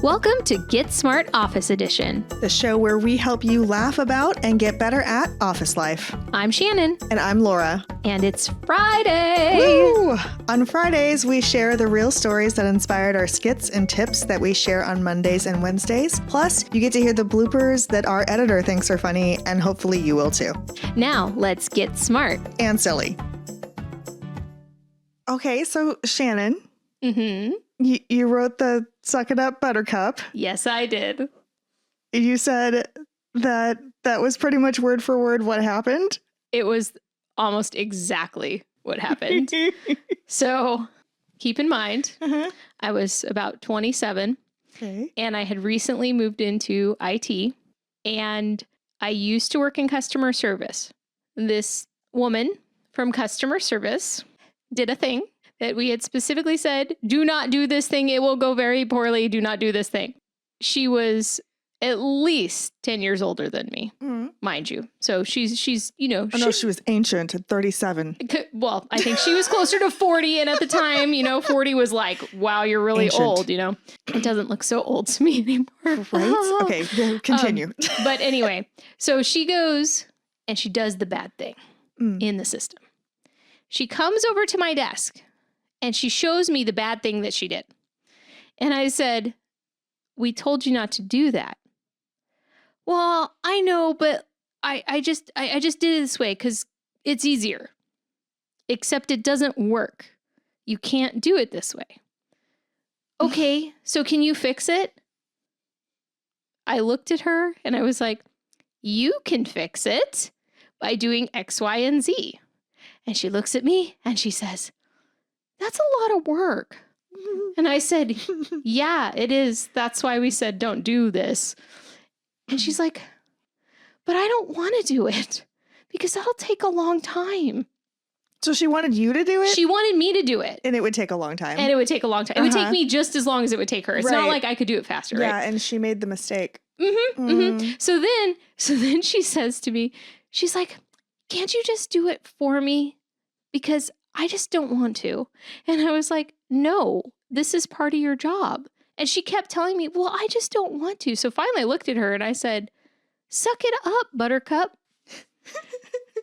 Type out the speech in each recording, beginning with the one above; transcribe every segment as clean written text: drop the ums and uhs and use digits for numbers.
Welcome to Get Smart Office Edition. The show where we help you laugh about and get better at office life. I'm Shannon. And I'm Laura. And it's Friday. Woo! On Fridays, we share the real stories that inspired our skits and tips that we share on Mondays and Wednesdays. Plus, you get to hear the bloopers that our editor thinks are funny, and hopefully you will too. Now, let's get smart. And silly. Okay, so Shannon. Mm-hmm. You wrote the Suck It Up Buttercup. Yes, I did. You said that was pretty much word for word what happened. It was almost exactly what happened. So keep in mind, I was about 27 and I had recently moved into IT and I used to work in customer service. This woman from customer service did a thing that we had specifically said, do not do this thing. It will go very poorly. Do not do this thing. She was at least 10 years older than me, mind you. So she's, you know. Oh, no, she was ancient at 37. Well, I think she was closer to 40. And at the time, 40 was like, wow, you're really ancient. Old, It doesn't look so old to me anymore. Right? Okay, continue. But anyway, so she goes and she does the bad thing in the system. She comes over to my desk. And she shows me the bad thing that she did. And I said, we told you not to do that. Well, I know, but I just did it this way because it's easier. Except it doesn't work. You can't do it this way. Okay, so can you fix it? I looked at her and I was like, you can fix it by doing X, Y, and Z. And she looks at me and she says, that's a lot of work. And I said, yeah, it is. That's why we said, don't do this. And she's like, but I don't want to do it because that'll take a long time. So she wanted you to do it? She wanted me to do it. And it would take a long time. And it would take a long time. It would take me just as long as it would take her. It's not like I could do it faster, right? Yeah, and she made the mistake. So then she says to me, she's like, can't you just do it for me? Because I just don't want to. And I was like, no, this is part of your job. And she kept telling me, well, I just don't want to. So finally I looked at her and I said, suck it up, Buttercup.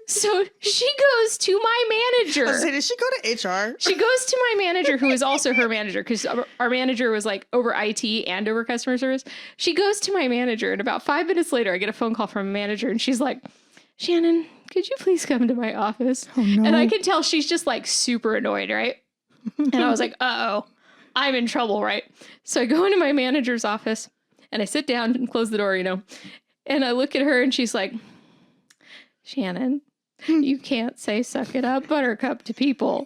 So she goes to my manager. Did she go to HR? She goes to my manager, who is also her manager, because our manager was like over IT and over customer service. She goes to my manager, and about 5 minutes later, I get a phone call from a manager, and she's like, Shannon, could you please come to my office? Oh, no. And I can tell she's just like super annoyed, right? And I was like, uh-oh, I'm in trouble, right? So I go into my manager's office and I sit down and close the door, and I look at her and she's like, Shannon, you can't say suck it up, Buttercup to people.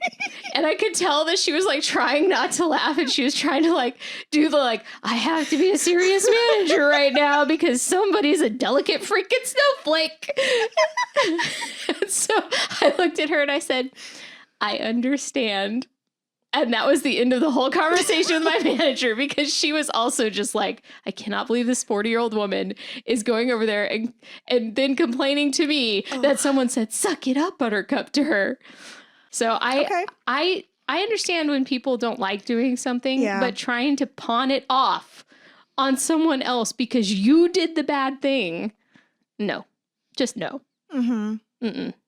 And I could tell that she was like trying not to laugh and she was trying to like do the I have to be a serious manager right now because somebody's a delicate freaking snowflake. And so I looked at her and I said, I understand. And that was the end of the whole conversation with my manager because she was also just like, I cannot believe this 40-year-old woman is going over there and then complaining to me that someone said, suck it up, Buttercup to her. So I understand when people don't like doing something, but trying to pawn it off on someone else because you did the bad thing. No, just no.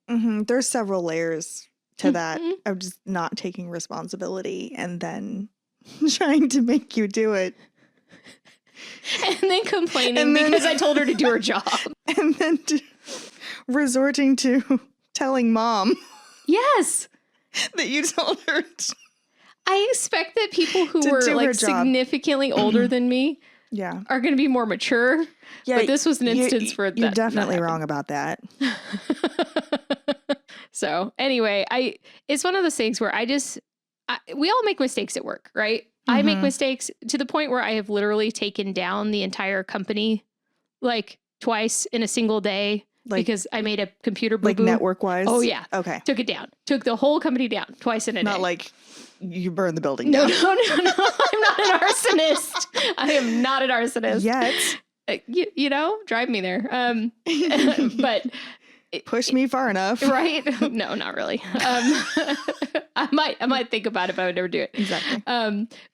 There's several layers to that of just not taking responsibility and then trying to make you do it. And then complaining because I told her to do her job. And then resorting to telling mom. Yes. That you told her to. I expect that people who were like significantly older than me are going to be more mature. Yeah, but this was an instance where you're definitely wrong about that. So anyway, it's one of those things where we all make mistakes at work, right? I make mistakes to the point where I have literally taken down the entire company like twice in a single day because I made a computer boo-boo. Like network wise? Oh yeah. Okay. Took it down. Took the whole company down twice in a day. Not like you burned the building down. No. I'm not an arsonist. I am not an arsonist. Yet. Drive me there. But push me far enough. Right? No, not really. I might think about it, but I would never do it. Exactly.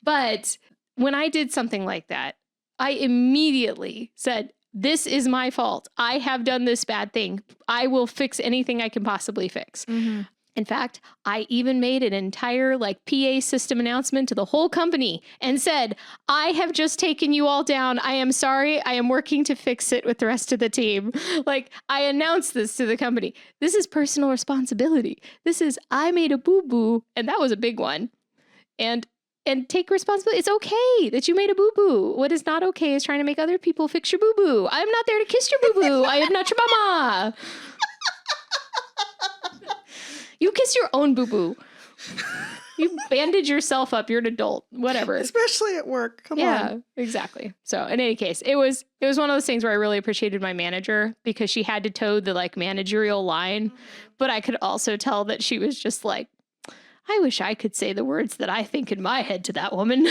But when I did something like that, I immediately said, this is my fault. I have done this bad thing. I will fix anything I can possibly fix. Mm-hmm. In fact, I even made an entire PA system announcement to the whole company and said, I have just taken you all down. I am sorry. I am working to fix it with the rest of the team. I announced this to the company. This is personal responsibility. This is, I made a boo-boo, and that was a big one. And take responsibility. It's okay that you made a boo-boo. What is not okay is trying to make other people fix your boo-boo. I'm not there to kiss your boo-boo. I am not your mama. You kiss your own boo-boo. You bandage yourself up. You're an adult. Whatever. Especially at work. Come on. Yeah, exactly. So in any case, it was one of those things where I really appreciated my manager because she had to toe the managerial line, but I could also tell that she was just I wish I could say the words that I think in my head to that woman.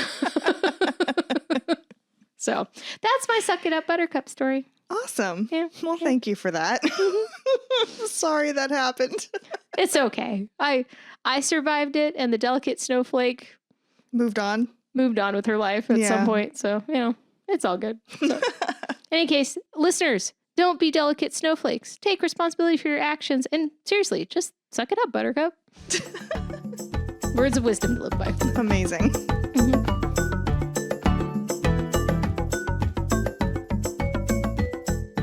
So that's my suck it up Buttercup story. Awesome. Yeah. Well, thank you for that. Sorry that happened. It's okay. I survived it, and the delicate snowflake moved on with her life at some point. So, it's all good. So, in any case, listeners, don't be delicate snowflakes. Take responsibility for your actions. And seriously, just suck it up, Buttercup. Words of wisdom to live by. Amazing.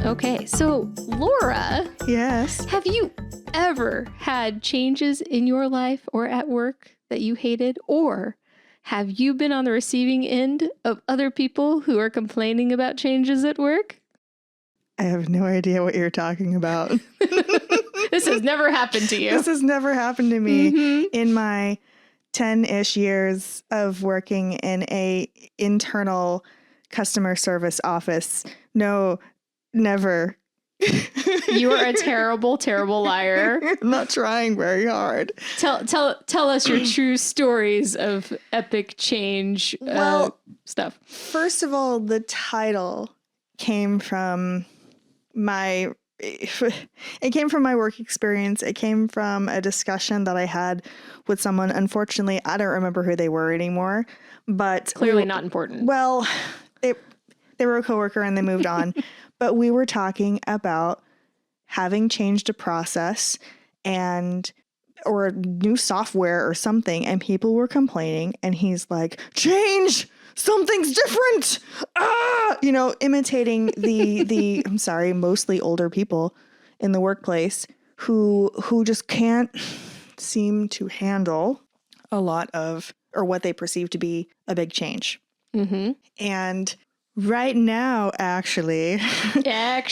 Okay, so Laura. Yes. Have you ever had changes in your life or at work that you hated? Or have you been on the receiving end of other people who are complaining about changes at work? I have no idea what you're talking about. This has never happened to you. This has never happened to me in my 10-ish years of working in a internal customer service office. No, never. You are a terrible, terrible liar. I'm not trying very hard. Tell us your true stories of epic change stuff. First of all, the title came from my work experience. It came from a discussion that I had with someone. Unfortunately, I don't remember who they were anymore, but clearly not important. Well, they were a coworker and they moved on, but we were talking about having changed a process or new software or something, and people were complaining, and he's like, change! Something's different! Imitating the I'm sorry, mostly older people in the workplace who just can't seem to handle a lot of, or what they perceive to be a big change. Mm-hmm. And right now, actually, my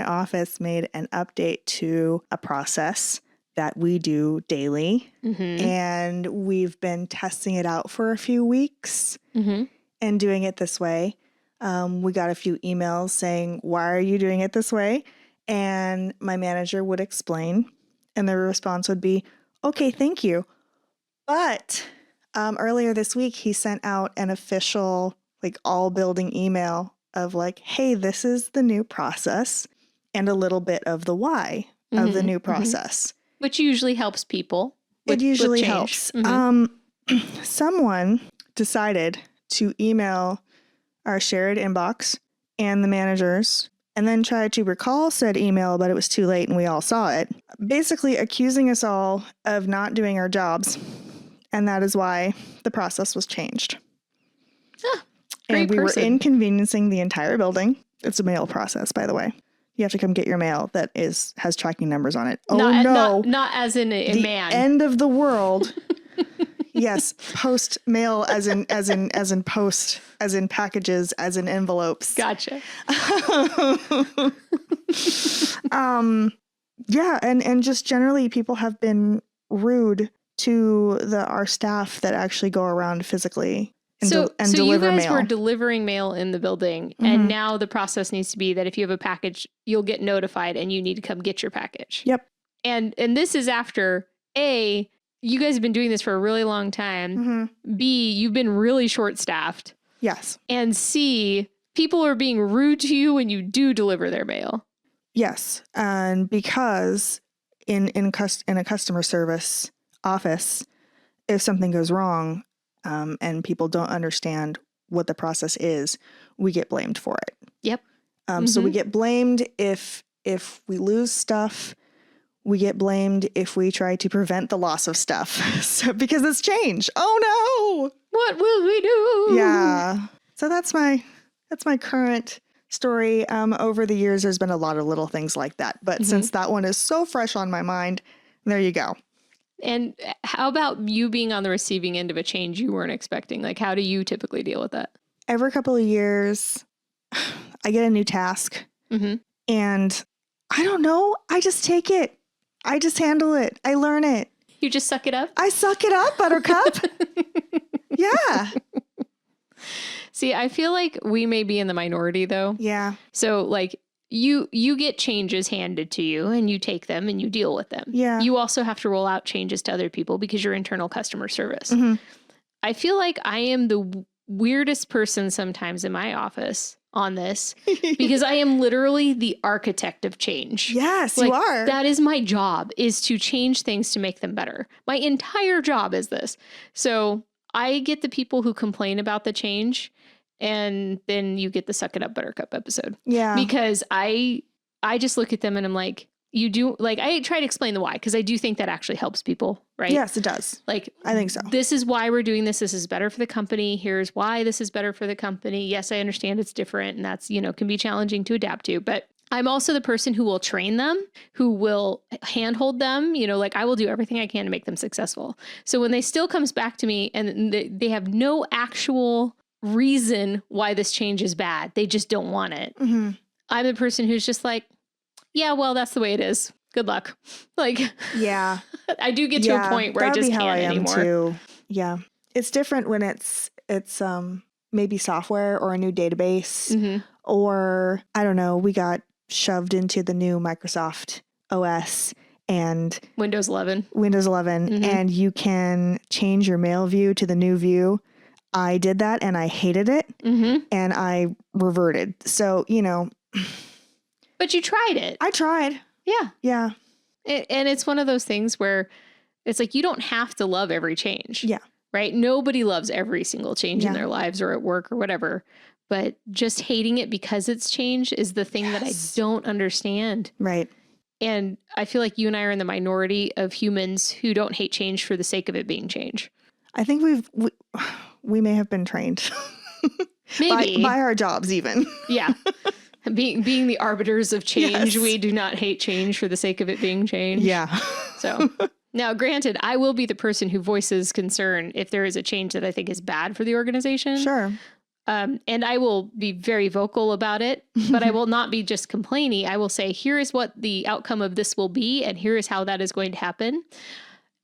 office made an update to a process that we do daily. Mm-hmm. And we've been testing it out for a few weeks and doing it this way. We got a few emails saying, why are you doing it this way? And my manager would explain, and the response would be, okay, thank you. But earlier this week, he sent out an official, all building email of hey, this is the new process, and a little bit of the why of the new process. Which usually helps people. It usually helps. Someone decided to email our shared inbox and the managers, and then tried to recall said email, but it was too late and we all saw it, basically accusing us all of not doing our jobs. And that is why the process was changed. And we were inconveniencing the entire building. It's a mail process, by the way. You have to come get your mail that has tracking numbers on it. Not as in a man. End of the world. Yes, post mail as in post, as in packages, as in envelopes. Gotcha. Yeah, and just generally people have been rude to our staff that actually go around physically and deliver mail. So you guys were delivering mail in the building, and now the process needs to be that if you have a package, you'll get notified and you need to come get your package. Yep. And this is after, A, you guys have been doing this for a really long time. B, you've been really short-staffed. Yes. And C, people are being rude to you when you do deliver their mail. Yes. And because in a customer service office, if something goes wrong, and people don't understand what the process is, we get blamed for it. Yep. So we get blamed if we lose stuff. We get blamed if we try to prevent the loss of stuff. So because it's change. Oh no! What will we do? Yeah. So that's my current story. Over the years, there's been a lot of little things like that. But since that one is so fresh on my mind, there you go. And how about you being on the receiving end of a change you weren't expecting? Like, how do you typically deal with that? Every couple of years, I get a new task. And I don't know. I just take it. I just handle it. I learn it. You just suck it up? I suck it up, Buttercup. Yeah. See, I feel like we may be in the minority, though. Yeah. So, like, you get changes handed to you and you take them and you deal with them. Yeah. You also have to roll out changes to other people because you're internal customer service. I feel like I am the weirdest person sometimes in my office on this because I am literally the architect of change. Yes, like, you are. That is my job, is to change things to make them better. My entire job is this. So I get the people who complain about the change, and then you get the Suck It Up Buttercup episode. Yeah. Because I just look at them and I'm like, you do, like, I try to explain the why, because I do think that actually helps people, right? Yes, it does. Like, I think so. This is why we're doing this. This is better for the company. Here's why this is better for the company. Yes, I understand it's different and that's, can be challenging to adapt to, but I'm also the person who will train them, who will handhold them, like I will do everything I can to make them successful. So when they still comes back to me and they have no actual reason why this change is bad, they just don't want it. I'm the person who's just like, yeah, well, that's the way it is. Good luck. Like, yeah, I do get to a point where I just can't anymore. Too. Yeah. It's different when it's maybe software or a new database or I don't know, we got shoved into the new Microsoft OS and Windows 11 and you can change your mail view to the new view. I did that and I hated it and I reverted. So, But you tried it. I tried. Yeah. Yeah. And it's one of those things where it's like, you don't have to love every change. Yeah. Right? Nobody loves every single change in their lives or at work or whatever. But just hating it because it's changed is the thing that I don't understand. Right. And I feel like you and I are in the minority of humans who don't hate change for the sake of it being change. I think we may have been trained. Maybe. by our jobs even. Yeah. Being the arbiters of change, we do not hate change for the sake of it being change. Yeah. So now, granted, I will be the person who voices concern if there is a change that I think is bad for the organization. Sure. And I will be very vocal about it, but I will not be just complaining. I will say, here is what the outcome of this will be, and here is how that is going to happen.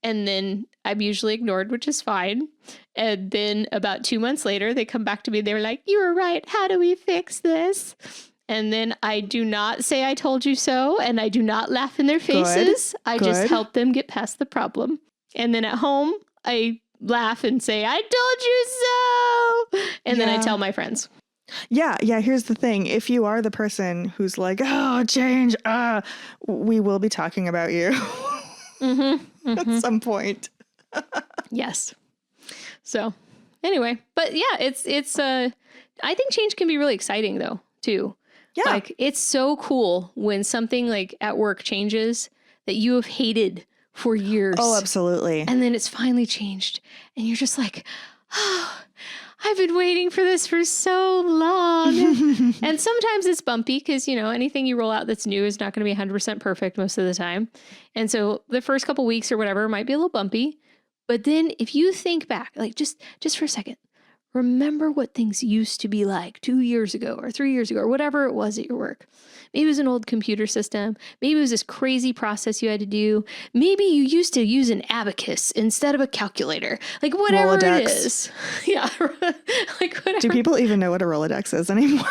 And then I'm usually ignored, which is fine. And then about 2 months later, they come back to me. They're like, you were right. How do we fix this? And then I do not say I told you so, and I do not laugh in their faces. I just help them get past the problem. And then at home, I laugh and say, I told you so. And then I tell my friends. Yeah. Here's the thing. If you are the person who's like, oh, change, we will be talking about you at some point. Yes. So anyway, but yeah, it's I think change can be really exciting though, too. Yeah. Like, it's so cool when something like at work changes that you have hated for years. Oh, absolutely. And then it's finally changed. And you're just like, oh, I've been waiting for this for so long. And sometimes it's bumpy because, anything you roll out that's new is not going to be 100% perfect most of the time. And so the first couple weeks or whatever might be a little bumpy. But then if you think back, like just for a second, remember what things used to be like 2 years ago or 3 years ago or whatever it was at your work. Maybe it was an old computer system. Maybe it was this crazy process you had to do. Maybe you used to use an abacus instead of a calculator. Like whatever Rolodex. It is. Yeah. Like whatever. Do people even know what a Rolodex is anymore?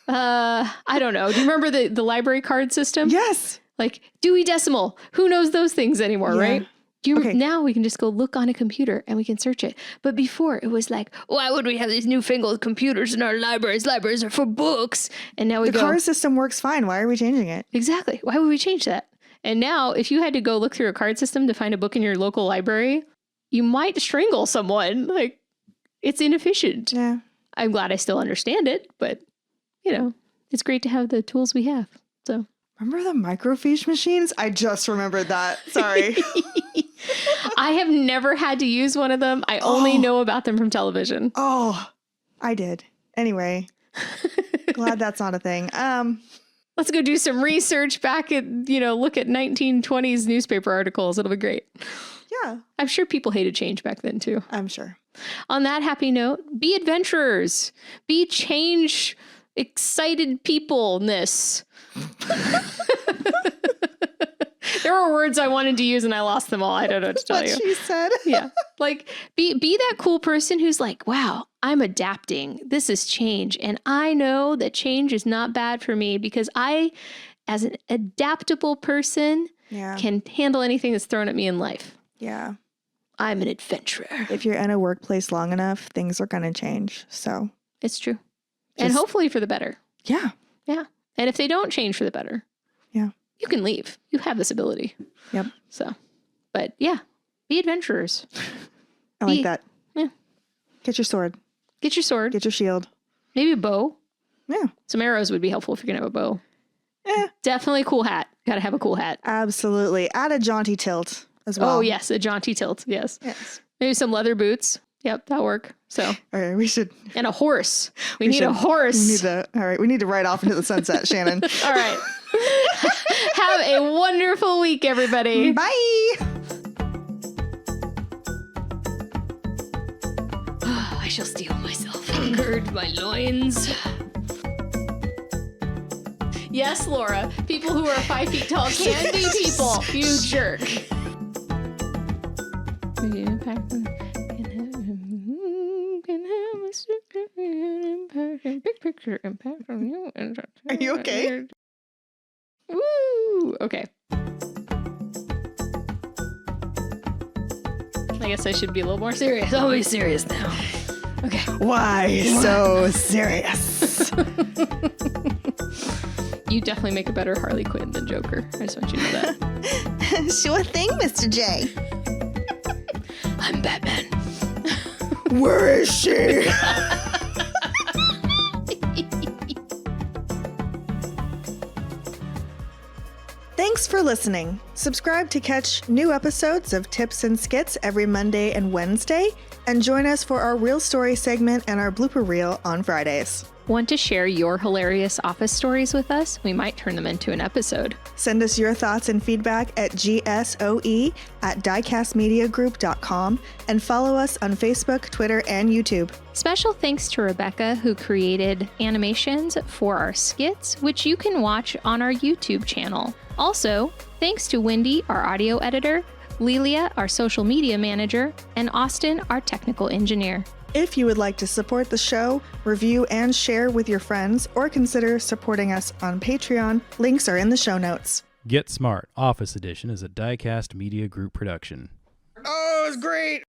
I don't know. Do you remember the library card system? Yes. Like Dewey Decimal. Who knows those things anymore, right? Now we can just go look on a computer and we can search it. But before it was like, why would we have these newfangled computers in our libraries? Libraries are for books. And now the card system works fine. Why are we changing it? Exactly. Why would we change that? And now if you had to go look through a card system to find a book in your local library, you might strangle someone. Like, It's inefficient. Yeah. I'm glad I still understand it, but, it's great to have the tools we have. So. Remember the microfiche machines? I just remembered that. Sorry. I have never had to use one of them. I only know about them from television. Oh, I did. Anyway, glad that's not a thing. Let's go do some research back at, look at 1920s newspaper articles. It'll be great. Yeah. I'm sure people hated change back then too. I'm sure. On that happy note, be adventurers. Be change excited peopleness. There were words I wanted to use and I lost them all. I don't know what to tell you. She said. Yeah. Like be that cool person who's like, wow, I'm adapting. This is change. And I know that change is not bad for me because I, as an adaptable person, can handle anything that's thrown at me in life. Yeah. I'm an adventurer. If you're in a workplace long enough, things are going to change. So it's true. And hopefully for the better. Yeah. Yeah. And if they don't change for the better, you can leave. You have this ability. Yep. So, but yeah, be adventurers. I like that. Yeah. Get your sword. Get your sword. Get your shield. Maybe a bow. Yeah. Some arrows would be helpful if you're going to have a bow. Yeah. Definitely a cool hat. Got to have a cool hat. Absolutely. Add a jaunty tilt as well. Oh, yes. A jaunty tilt. Yes. Yes. Maybe some leather boots. Yep. That'll work. So. All right. We should. And a horse. We need a horse. All right. We need to ride off into the sunset, Shannon. All right. Have a wonderful week, everybody. Bye. I shall steel myself and gird my loins. Yes, Laura. People who are 5 feet tall can be people. You jerk. Are you okay? Woo! Okay. I guess I should be a little more serious. I'll be serious now. Okay. Why so serious? You definitely make a better Harley Quinn than Joker. I just want you to know that. Sure thing, Mr. J. I'm Batman. Where is she? Thanks for listening. Subscribe to catch new episodes of Tips and Skits every Monday and Wednesday, and join us for our Real Story segment and our blooper reel on Fridays. Want to share your hilarious office stories with us? We might turn them into an episode. Send us your thoughts and feedback at gsoe@diecastmediagroup.com and follow us on Facebook, Twitter, and YouTube. Special thanks to Rebecca, who created animations for our skits, which you can watch on our YouTube channel. Also, thanks to Wendy, our audio editor, Lelia, our social media manager, and Austin, our technical engineer. If you would like to support the show, review and share with your friends, or consider supporting us on Patreon, links are in the show notes. Get Smart Office Edition is a DieCast Media Group production. Oh, it's great!